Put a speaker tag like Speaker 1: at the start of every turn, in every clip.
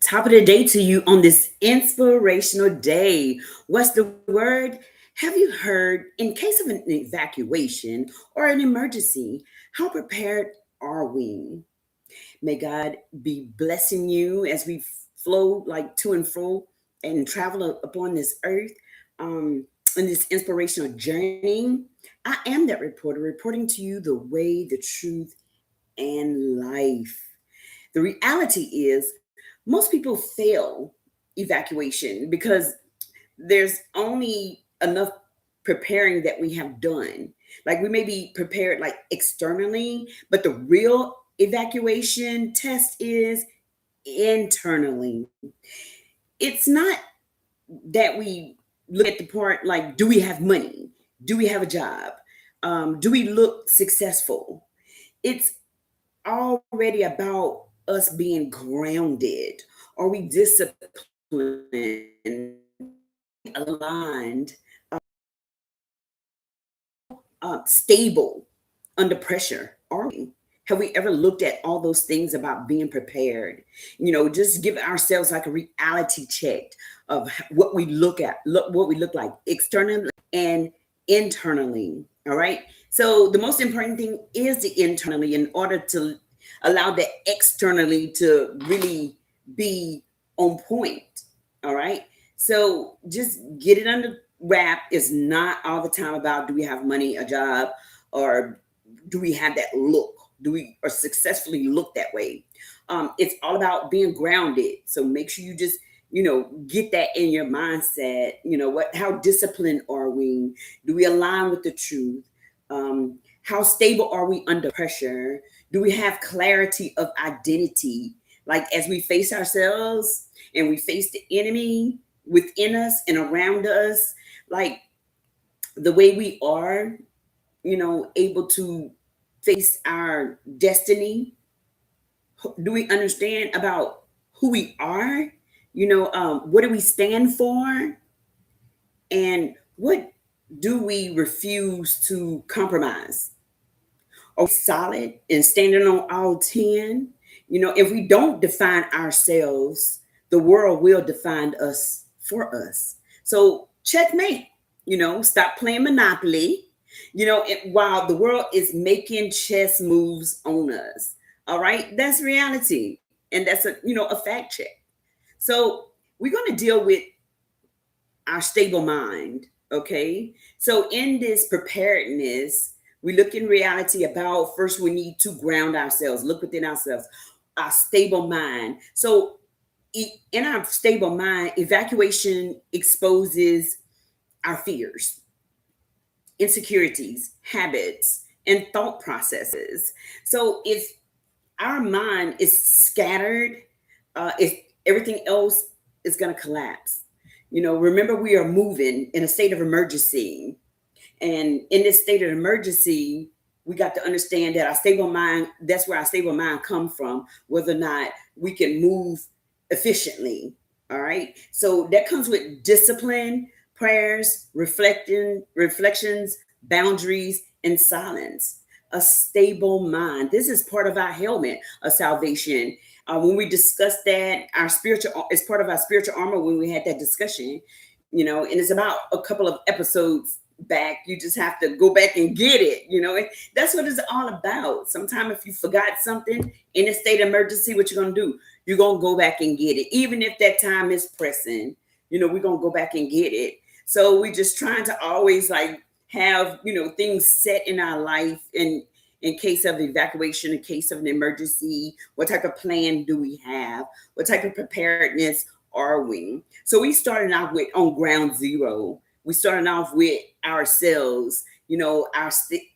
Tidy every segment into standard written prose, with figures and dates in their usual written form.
Speaker 1: Top of the day to you on this inspirational day. What's the word? Have you heard, in case of an evacuation or an emergency, how prepared are we? May God be blessing you as we flow like to and fro and travel upon this earth in this inspirational journey. I am that reporter reporting to you the way, the truth, and life. The reality is, most people fail evacuation because there's only enough preparing that we have done. Like we may be prepared like externally, but the real evacuation test is internally. It's not that we look at the part like, do we have money? Do we have a job? Do we look successful? It's already about us being grounded. Are we disciplined? Are we aligned? Stable under pressure? Are we? Have we ever looked at all those things about being prepared? Just give ourselves like a reality check of what we what we look like externally and internally. All right. So the most important thing is the internally in order to allow the externally to really be on point. All right. So just get it under wrap. Is not all the time about do we have money, a job, or do we have that look? Do we or successfully look that way? It's all about being grounded. So make sure you just get that in your mindset. How disciplined are we? Do we align with the truth? How stable are we under pressure? Do we have clarity of identity? Like as we face ourselves and we face the enemy within us and around us, like the way we are, able to face our destiny. Do we understand about who we are? What do we stand for? And what do we refuse to compromise? Are we solid and standing on all 10? If we don't define ourselves, the world will define us for us. So checkmate. Stop playing Monopoly. While the world is making chess moves on us. All right, that's reality, and that's a fact check. So we're going to deal with our stable mind. Okay, so in this preparedness, we look in reality about first we need to ground ourselves, look within ourselves, our stable mind. So in our stable mind, evacuation exposes our fears, insecurities, habits, and thought processes. So if our mind is scattered, if everything else is going to collapse. Remember, we are moving in a state of emergency. And in this state of emergency, we got to understand that our stable mind, that's where our stable mind come from, whether or not we can move efficiently. All right. So that comes with discipline, prayers, reflections, boundaries, and silence. A stable mind. This is part of our helmet of salvation. When we discussed that, our spiritual is part of our spiritual armor when we had that discussion, and it's about a couple of episodes back. You just have to go back and get it. That's what it's all about. Sometimes if you forgot something in a state of emergency, what you're going to do? You're going to go back and get it. Even if that time is pressing, we're going to go back and get it. So we're just trying to always like have, things set in our life in case of evacuation, in case of an emergency. What type of plan do we have? What type of preparedness are we? So we started off with on ground zero. We started off with ourselves,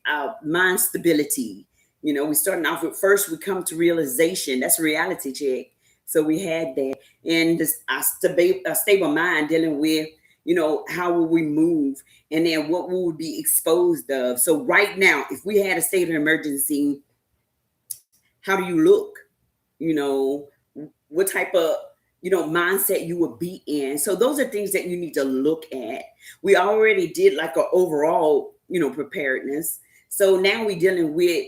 Speaker 1: our mind stability. We started off with first we come to realization. That's a reality check. So we had that. And this a stable mind dealing with, how will we move? And then what we would be exposed of. So right now, if we had a state of emergency, how do you look? What type of mindset you would be in. So those are things that you need to look at. We already did like an overall, preparedness. So now we're dealing with,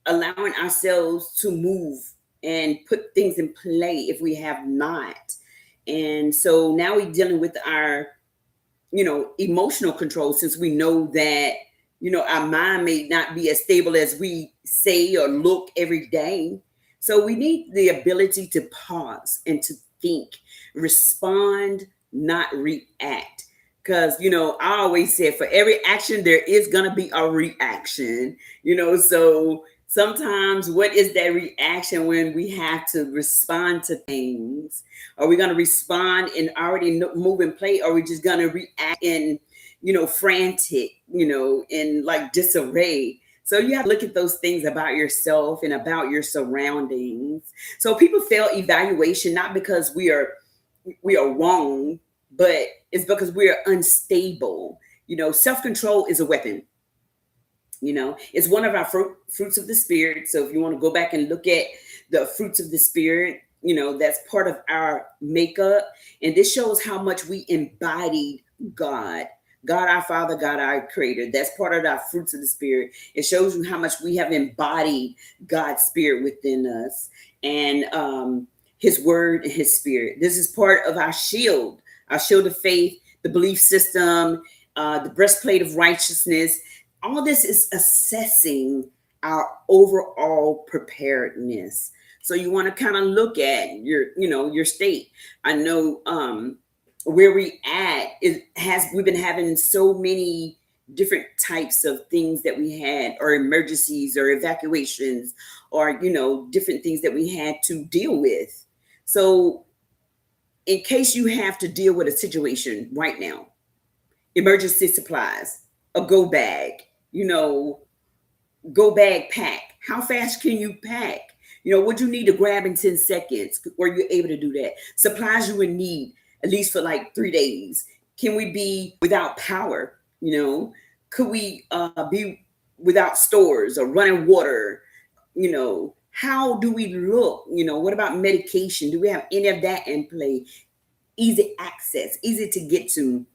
Speaker 1: allowing ourselves to move and put things in play if we have not. And so now we're dealing with our, emotional control, since we know that, our mind may not be as stable as we say or look every day. So we need the ability to pause and to think, respond, not react. Because, I always say for every action, there is going to be a reaction, so sometimes what is that reaction when we have to respond to things? Are we going to respond and already move and play? Or are we just going to react in, frantic, in like disarray? So you have to look at those things about yourself and about your surroundings. So people fail evaluation not because we are wrong, but it's because we are unstable. Self-control is a weapon. It's one of our fruits of the spirit. So if you want to go back and look at the fruits of the spirit, that's part of our makeup. And this shows how much we embodied God. God our Father, God our Creator. That's part of our fruits of the Spirit. It shows you how much we have embodied God's Spirit within us, and His Word and His Spirit. This is part of our shield of faith, the belief system, the breastplate of righteousness. All this is assessing our overall preparedness. So you want to kind of look at your state. I know where we at, we've been having so many different types of things that we had, or emergencies or evacuations, or different things that we had to deal with. So in case you have to deal with a situation right now, emergency supplies, a go bag, go bag pack. How fast can you pack? What you need to grab in 10 seconds? Were you able to do that? Supplies you would need at least for like 3 days. Can we be without power? Could we be without stores or running water? How do we look? What about medication? Do we have any of that in play? Easy access, easy to get to.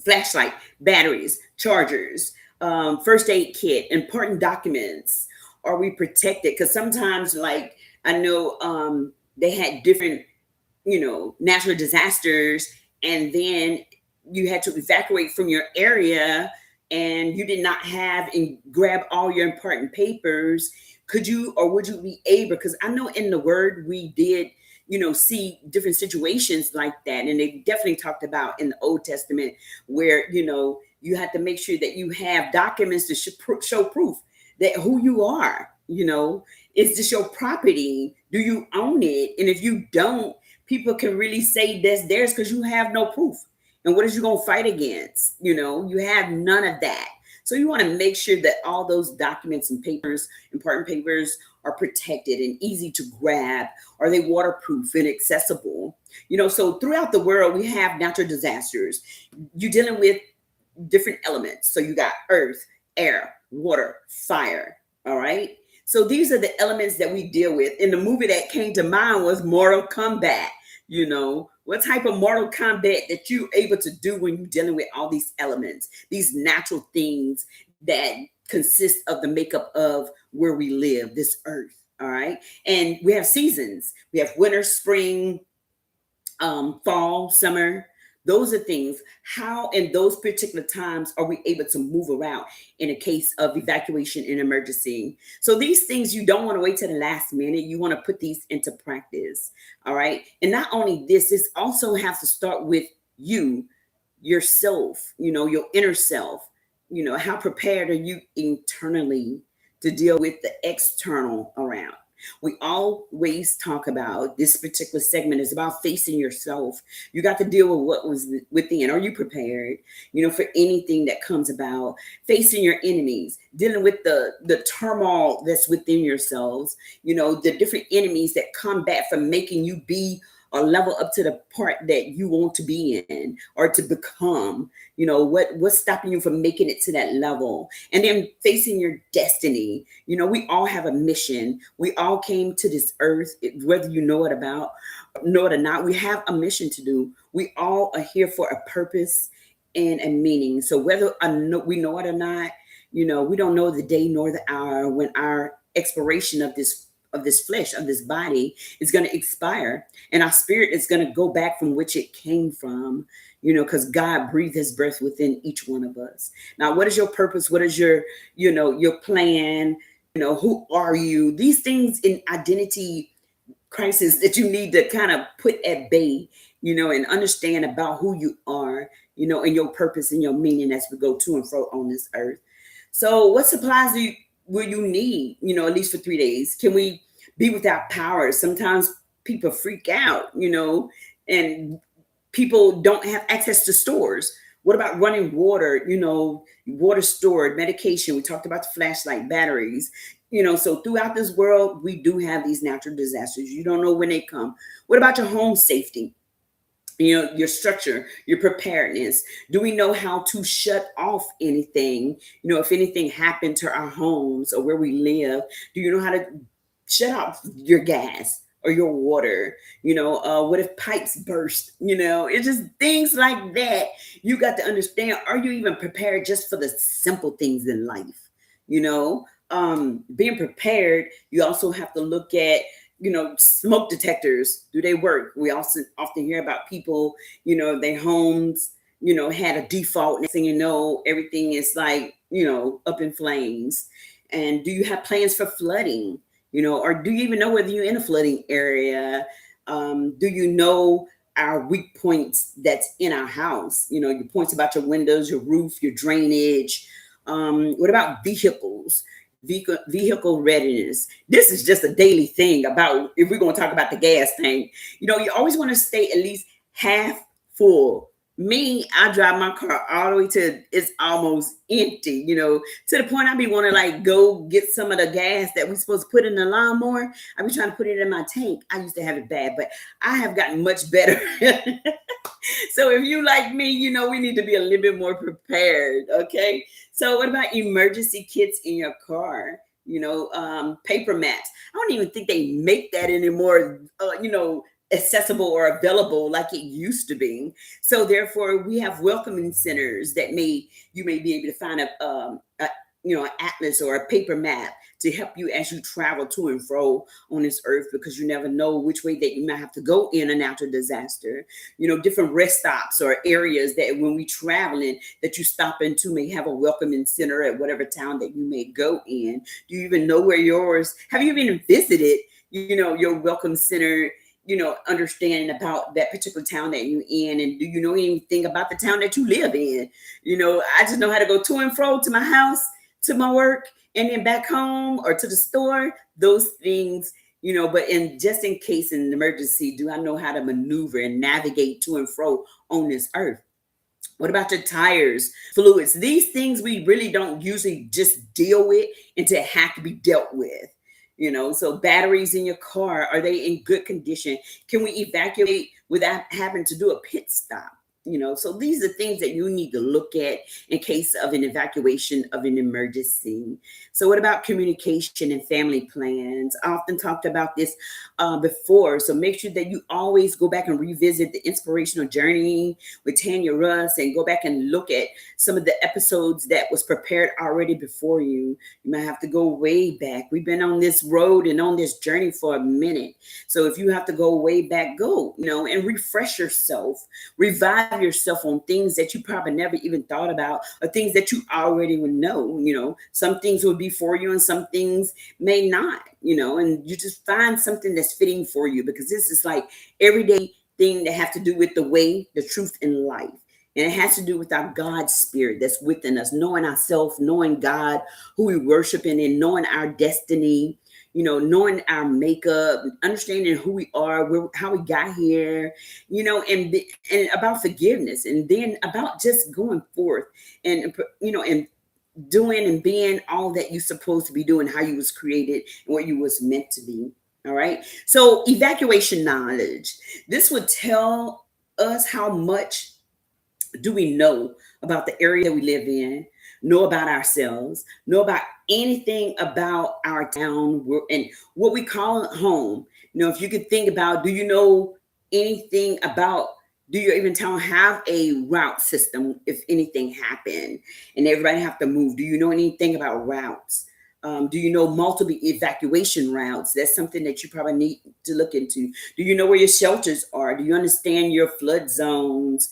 Speaker 1: Flashlight, batteries, chargers, first aid kit, important documents. Are we protected? Because sometimes, like, I know they had different, natural disasters, and then you had to evacuate from your area, and you did not have and grab all your important papers. Could you, or would you be able? Because I know in the Word we did, see different situations like that. And they definitely talked about in the Old Testament where, you have to make sure that you have documents to show proof that who you are. Is this your property? Do you own it? And if you don't, people can really say that's theirs because you have no proof. And what is you going to fight against? You have none of that. So you want to make sure that all those documents and papers, important papers, are protected and easy to grab. Are they waterproof and accessible? So throughout the world, we have natural disasters. You're dealing with different elements. So you got earth, air, water, fire. All right. So these are the elements that we deal with. And the movie that came to mind was Mortal Kombat. What type of Mortal Kombat that you're able to do when you're dealing with all these elements, these natural things that consist of the makeup of where we live, this earth. All right. And we have seasons. We have winter, spring, fall, summer. Those are things. How in those particular times are we able to move around in a case of evacuation and emergency? So these things, you don't want to wait till the last minute. You want to put these into practice. All right. And not only this also has to start with you, yourself, your inner self. How prepared are you internally to deal with the external around? We always talk about this particular segment is about facing yourself. You got to deal with what was within. Are you prepared, for anything that comes about? Facing your enemies, dealing with the turmoil that's within yourselves, the different enemies that come back from making you be or level up to the part that you want to be in or to become. What's stopping you from making it to that level? And then facing your destiny. We all have a mission. We all came to this earth, whether you know it or not. We have a mission to do. We all are here for a purpose and a meaning. So whether we know it or not, we don't know the day nor the hour when our expiration of this of this flesh, of this body, is going to expire, and our spirit is going to go back from which it came from, because God breathed his breath within each one of us. Now, what is your purpose? What is your plan? Who are you? These things in identity crisis that you need to kind of put at bay, and understand about who you are, and your purpose and your meaning as we go to and fro on this earth. So what supplies will you need, at least for 3 days? Can we be without power? Sometimes people freak out, and people don't have access to stores. What about running water, water stored, medication? We talked about the flashlight, batteries, so throughout this world, we do have these natural disasters. You don't know when they come. What about your home safety? Your structure, your preparedness. Do we know how to shut off anything? If anything happened to our homes or where we live, do you know how to shut off your gas or your water? What if pipes burst? It's just things like that. You got to understand, are you even prepared just for the simple things in life? Being prepared, you also have to look at, smoke detectors. Do they work? We also often hear about people, their homes, had a default. Next thing you know, everything is like, up in flames. And do you have plans for flooding? Or do you even know whether you're in a flooding area? Do you know our weak points that's in our house? Your points about your windows, your roof, your drainage. What about vehicles? Vehicle readiness. This is just a daily thing about, if we're going to talk about the gas tank, you always want to stay at least half full. Me, I drive my car all the way to it's almost empty, to the point I be want to like go get some of the gas that we supposed to put in the lawnmower. I be trying to put it in my tank. I used to have it bad, but I have gotten much better. So if you like me, we need to be a little bit more prepared. Okay. So what about emergency kits in your car? Paper mats. I don't even think they make that anymore, accessible or available like it used to be. So therefore we have welcoming centers that you may be able to find an atlas or a paper map to help you as you travel to and fro on this earth, because you never know which way that you might have to go in a natural disaster. Different rest stops or areas that when we traveling that you stop into may have a welcoming center at whatever town that you may go in. Do you even know where yours? Have you even visited, your welcome center? Understanding about that particular town that you're in, and do you know anything about the town that you live in? I just know how to go to and fro to my house, to my work, and then back home or to the store. Those things, but just in case in an emergency, do I know how to maneuver and navigate to and fro on this earth? What about your tires, fluids? These things we really don't usually just deal with until it have to be dealt with. So batteries in your car, are they in good condition? Can we evacuate without having to do a pit stop? So these are things that you need to look at in case of an evacuation of an emergency. So what about communication and family plans? I often talked about this before. So make sure that you always go back and revisit the inspirational journey with Tanya Russ and go back and look at some of the episodes that was prepared already before you. You might have to go way back. We've been on this road and on this journey for a minute. So if you have to go way back, go, and refresh yourself, revive yourself on things that you probably never even thought about, or things that you already would know. Some things will be for you and some things may not, and you just find something that's fitting for you, because this is like everyday thing that have to do with the way, the truth, and life. And it has to do with our God spirit that's within us, knowing ourselves, knowing God, who we worship in, and knowing our destiny, knowing our makeup, understanding who we are, how we got here, and about forgiveness, and then about just going forth and doing and being all that you're supposed to be doing, how you was created and what you was meant to be. All right. So evacuation knowledge. This would tell us how much do we know about the area we live in, know about ourselves, know about anything about our town and what we call home. If you could think about, do you know anything about, do your even town have a route system if anything happened and everybody have to move? Do you know anything about routes? Do you know multiple evacuation routes? That's something that you probably need to look into. Do you know where your shelters are? Do you understand your flood zones?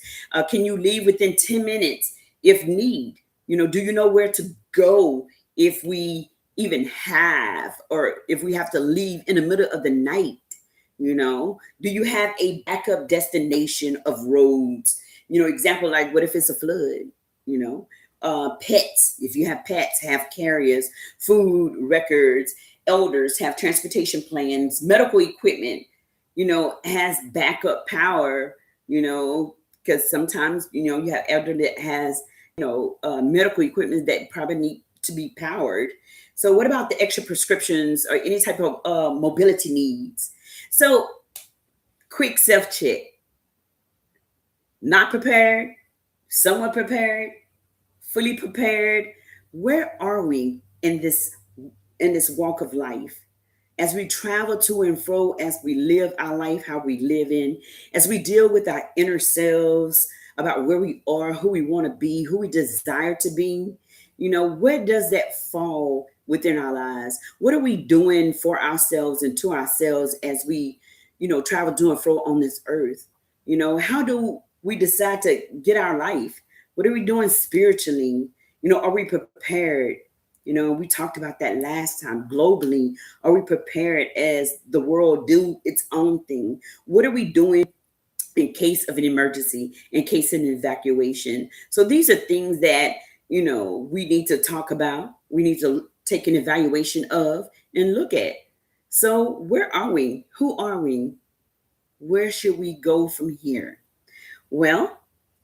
Speaker 1: Can you leave within 10 minutes if need? Do you know where to go if we even have, or if we have to leave in the middle of the night? Do you have a backup destination of roads? Example, like what if it's a flood? You know, Pets, if you have pets, have carriers, food records, elders have transportation plans, medical equipment, has backup power, because sometimes, you have elder that has, medical equipment that probably need to be powered. So what about the extra prescriptions or any type of mobility needs? So quick self-check: not prepared, somewhat prepared, fully prepared. Where are we in this walk of life? As we travel to and fro, as we live our life, how we live in, as we deal with our inner selves about where we are, who we want to be, who we desire to be, where does that fall within our lives? What are we doing for ourselves and to ourselves as we, travel to and fro on this earth? How do we decide to get our life? What are we doing spiritually? Are we prepared? We talked about that last time. Globally, are we prepared as the world do its own thing? What are we doing in case of an emergency, in case of an evacuation? So these are things that, we need to talk about. We need to take an evaluation of and look at. So where are we? Who are we? Where should we go from here? Well,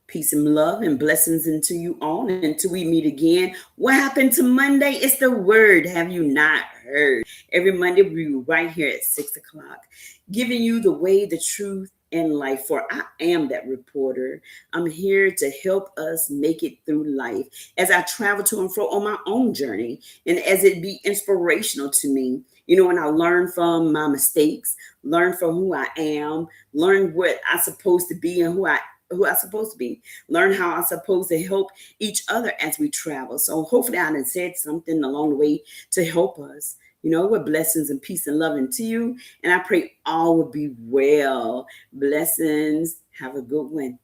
Speaker 1: peace and love and blessings into you all. And until we meet again, what happened to Monday? It's the word. Have you not heard? Every Monday, we'll be right here at 6 o'clock, giving you the way, the truth, and life. For I am that reporter. I'm here to help us make it through life as I travel to and fro on my own journey, and as it be inspirational to me. And I learn from my mistakes, learn from who I am, learn what I'm supposed to be and who I'm supposed to be, learn how I'm supposed to help each other as we travel. So hopefully I done said something along the way to help us, with blessings and peace and love into you. And I pray all will be well. Blessings. Have a good one.